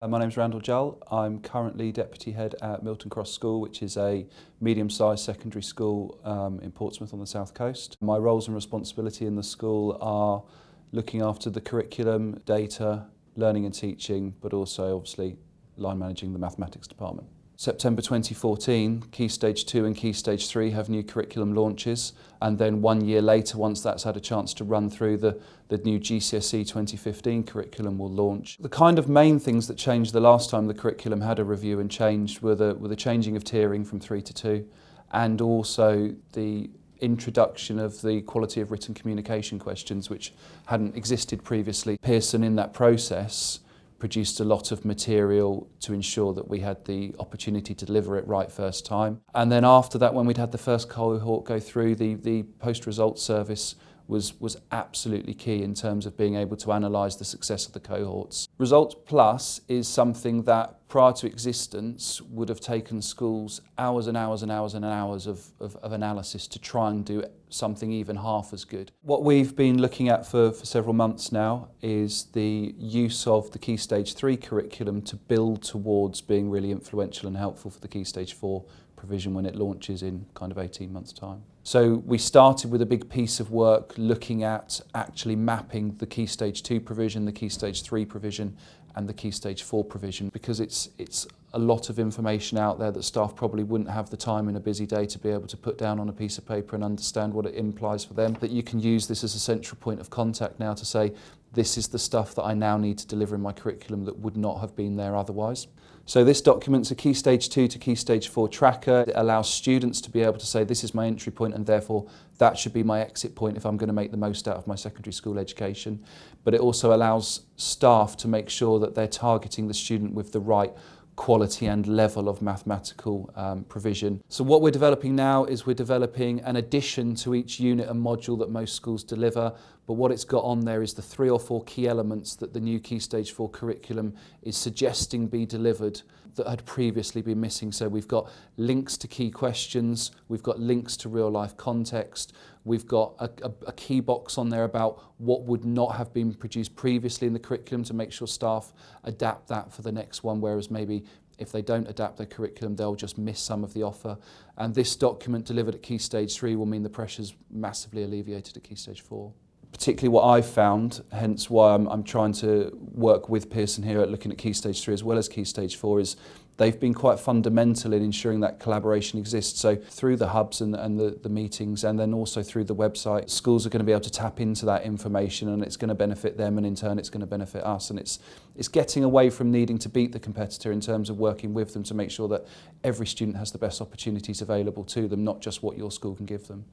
My name's Randall Jull. I'm currently Deputy Head at Milton Cross School, which is a medium-sized secondary school in Portsmouth on the south coast. My roles and responsibility in the school are looking after the curriculum, data, learning and teaching, but also obviously line managing the mathematics department. September 2014, Key Stage 2 and Key Stage 3 have new curriculum launches, and then 1 year later, once that's had a chance to run through, the new GCSE 2015 curriculum will launch. The kind of main things that changed the last time the curriculum had a review and changed were the changing of tiering from 3 to 2, and also the introduction of the quality of written communication questions, which hadn't existed previously. Pearson, in that process, produced a lot of material to ensure that we had the opportunity to deliver it right first time. And then after that, when we'd had the first cohort go through, the post-result service was absolutely key in terms of being able to analyse the success of the cohorts. Results Plus is something that prior to existence would have taken schools hours and hours and hours and hours of analysis to try and do something even half as good. What we've been looking at for several months now is the use of the Key Stage 3 curriculum to build towards being really influential and helpful for the Key Stage 4 provision when it launches in kind of 18 months' time. So we started with a big piece of work looking at actually mapping the Key Stage 2 provision, the Key Stage 3 provision and the Key Stage 4 provision, because it's a lot of information out there that staff probably wouldn't have the time in a busy day to be able to put down on a piece of paper and understand what it implies for them. That you can use this as a central point of contact now to say, this is the stuff that I now need to deliver in my curriculum that would not have been there otherwise. So this document's a Key Stage 2 to Key Stage 4 tracker. It allows students to be able to say, this is my entry point and therefore that should be my exit point if I'm going to make the most out of my secondary school education. But it also allows staff to make sure that they're targeting the student with the right quality and level of mathematical provision. So what we're developing now is we're developing an addition to each unit and module that most schools deliver, but what it's got on there is the 3 or 4 key elements that the new Key Stage 4 curriculum is suggesting be delivered that had previously been missing. So we've got links to key questions, we've got links to real life context, we've got a key box on there about what would not have been produced previously in the curriculum to make sure staff adapt that for the next one, whereas maybe if they don't adapt their curriculum, they'll just miss some of the offer. And this document delivered at Key Stage 3 will mean the pressure's massively alleviated at Key Stage 4. Particularly what I've found, hence why I'm trying to work with Pearson here at looking at Key Stage 3 as well as Key Stage 4, is they've been quite fundamental in ensuring that collaboration exists. So through the hubs and the meetings, and then also through the website, schools are going to be able to tap into that information, and it's going to benefit them, and in turn it's going to benefit us. And it's getting away from needing to beat the competitor in terms of working with them to make sure that every student has the best opportunities available to them, not just what your school can give them.